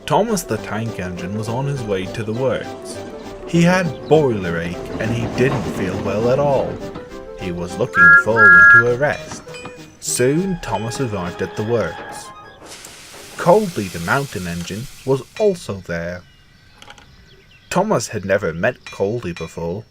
Thomas the tank engine was on his way to the works. He had boiler ache and he didn't feel well at all. He was looking forward to a rest. Soon Thomas arrived at the works. Culdee the mountain engine was also there. Thomas had never met Culdee before.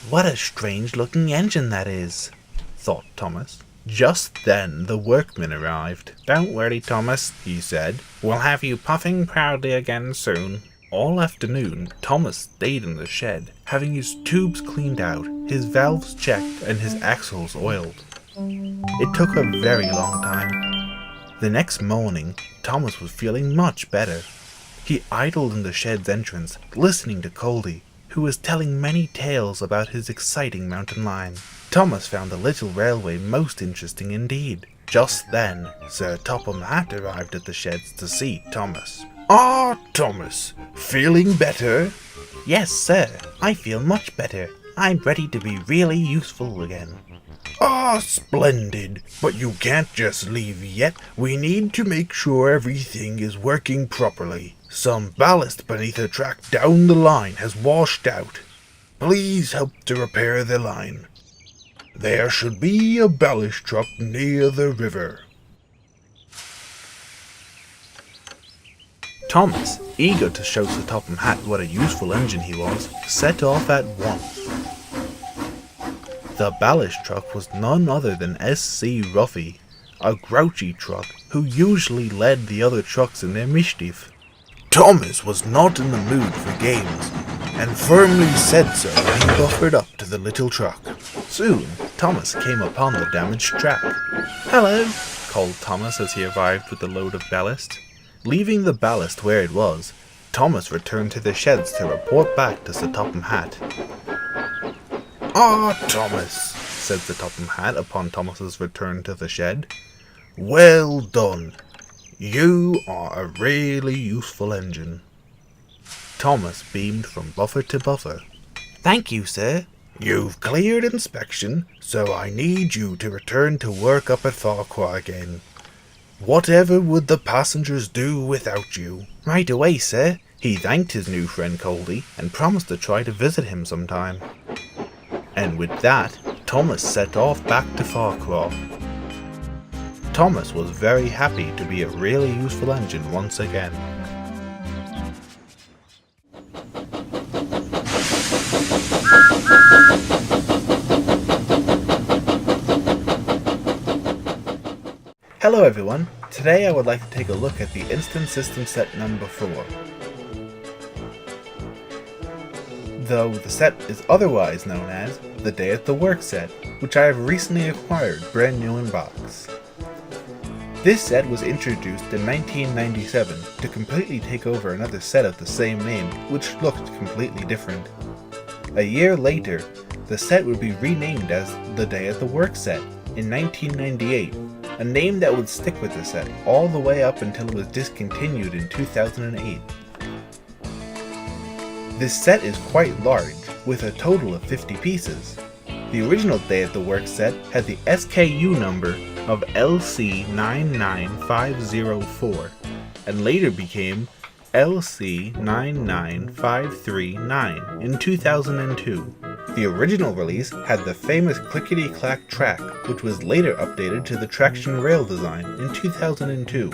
"What a strange looking engine that is," thought Thomas. Just then the workmen arrived. "Don't worry, Thomas," he said. "We'll have you puffing proudly again soon." All afternoon, Thomas stayed in the shed, having his tubes cleaned out, his valves checked, and his axles oiled. It took a very long time. The next morning, Thomas was feeling much better. He idled in the shed's entrance, listening to Culdee, who was telling many tales about his exciting mountain line. Thomas found the little railway most interesting indeed. Just then, Sir Topham Hatt arrived at the sheds to see Thomas. "Ah, Thomas, feeling better?" "Yes, sir, I feel much better. I'm ready to be really useful again." "Ah, splendid! But you can't just leave yet. We need to make sure everything is working properly. Some ballast beneath a track down the line has washed out. Please help to repair the line. There should be a ballast truck near the river." Thomas, eager to show Sir Topham Hatt what a useful engine he was, set off at once. The ballast truck was none other than S.C. Ruffey, a grouchy truck who usually led the other trucks in their mischief. Thomas was not in the mood for games, and firmly said so when he buffered up to the little truck. Soon, Thomas came upon the damaged track. "Hello," called Thomas as he arrived with the load of ballast. Leaving the ballast where it was, Thomas returned to the sheds to report back to Sir Topham Hatt. "Ah, Thomas," said Sir Topham Hatt upon Thomas's return to the shed. "Well done. You are a really useful engine." Thomas beamed from buffer to buffer. "Thank you, sir." "You've cleared inspection, so I need you to return to work up at Farquhar again. Whatever would the passengers do without you?" "Right away, sir." He thanked his new friend Culdee and promised to try to visit him sometime. And with that, Thomas set off back to Farquhar. Thomas was very happy to be a really useful engine once again. Hello everyone, today I would like to take a look at the Instant System set number 4. Though the set is otherwise known as the Day at the Work set, which I have recently acquired brand new in box. This set was introduced in 1997 to completely take over another set of the same name, which looked completely different. A year later, the set would be renamed as the Day at the Work set in 1998, a name that would stick with the set all the way up until it was discontinued in 2008. This set is quite large, with a total of 50 pieces. The original Day at the Work set had the SKU number of LC99504, and later became LC99539 in 2002. The original release had the famous clickety clack track, which was later updated to the traction rail design in 2002.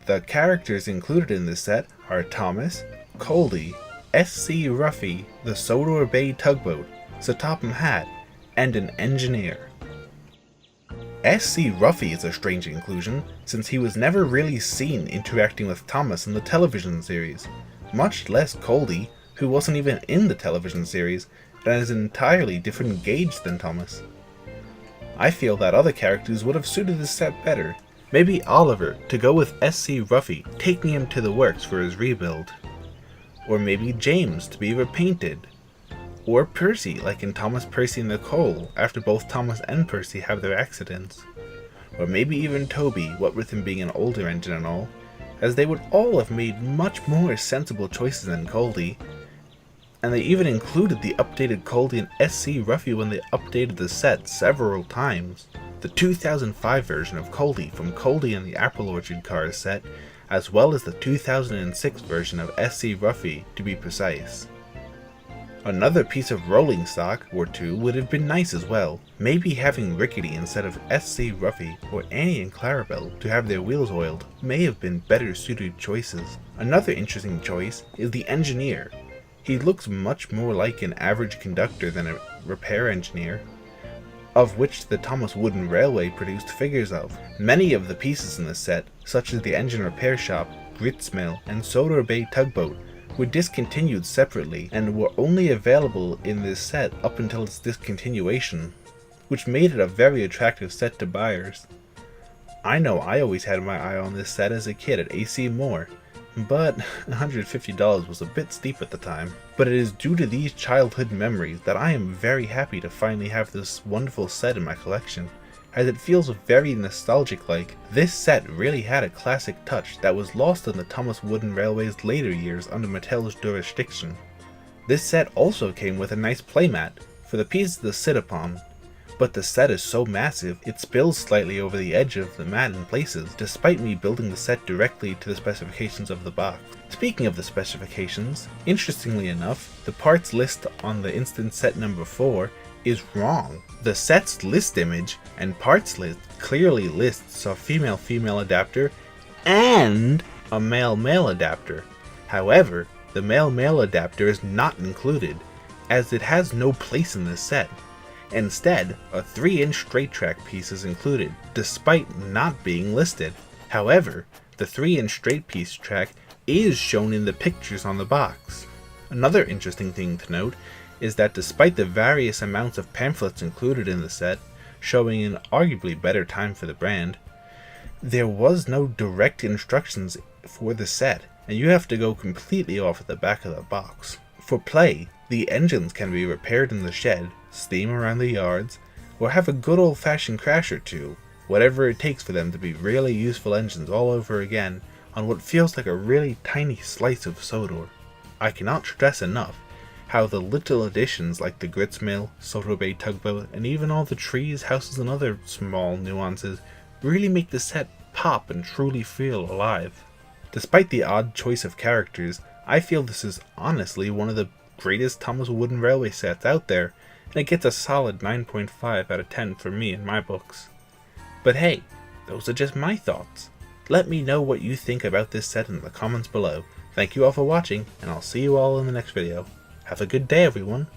The characters included in this set are Thomas, Culdee, S.C. Ruffey, the Sodor Bay Tugboat, Topham Hatt, and an engineer. S.C. Ruffey is a strange inclusion, since he was never really seen interacting with Thomas in the television series, much less Culdee, who wasn't even in the television series and has an entirely different gauge than Thomas. I feel that other characters would have suited this set better. Maybe Oliver, to go with S.C. Ruffey, taking him to the works for his rebuild. Or maybe James, to be repainted. Or Percy, like in Thomas, Percy and Nicole, after both Thomas and Percy have their accidents. Or maybe even Toby, what with him being an older engine and all, as they would all have made much more sensible choices than Culdee. And they even included the updated Culdee and S.C. Ruffey when they updated the set several times. The 2005 version of Culdee from Culdee and the Apple Orchard Cars set, as well as the 2006 version of S.C. Ruffey, to be precise. Another piece of rolling stock or two would have been nice as well, maybe having Rickety instead of S.C. Ruffey or Annie and Clarabelle to have their wheels oiled may have been better suited choices. Another interesting choice is the engineer. He looks much more like an average conductor than a repair engineer, of which the Thomas Wooden Railway produced figures of. Many of the pieces in the set, such as the engine repair shop, Gristmill, and Sodor Bay Tugboat, were discontinued separately and were only available in this set up until its discontinuation, which made it a very attractive set to buyers. I know I always had my eye on this set as a kid at A.C.Moore, but $150 was a bit steep at the time. But it is due to these childhood memories that I am very happy to finally have this wonderful set in my collection, as it feels very nostalgic-like. This set really had a classic touch that was lost in the Thomas Wooden Railway's later years under Mattel's derestriction. This set also came with a nice playmat for the pieces to sit upon, but the set is so massive it spills slightly over the edge of the mat in places, despite me building the set directly to the specifications of the box. Speaking of the specifications, interestingly enough, the parts list on the instant set number 4 is wrong. The set's list image and parts list clearly lists a female-female adapter and a male-male adapter. However, the male-male adapter is not included, as it has no place in this set. Instead, a 3-inch straight track piece is included, despite not being listed. However, the 3-inch straight piece track is shown in the pictures on the box. Another interesting thing to note is that despite the various amounts of pamphlets included in the set, showing an arguably better time for the brand, there was no direct instructions for the set, and you have to go completely off at the back of the box. For play, the engines can be repaired in the shed, steam around the yards, or have a good old-fashioned crash or two, whatever it takes for them to be really useful engines all over again on what feels like a really tiny slice of Sodor. I cannot stress enough how the little additions like the Gristmill, Sodor Bay Tugboat, and even all the trees, houses, and other small nuances really make the set pop and truly feel alive. Despite the odd choice of characters, I feel this is honestly one of the greatest Thomas Wooden Railway sets out there, and it gets a solid 9.5 out of 10 for me in my books. But hey, those are just my thoughts. Let me know what you think about this set in the comments below. Thank you all for watching, and I'll see you all in the next video. Have a good day, everyone.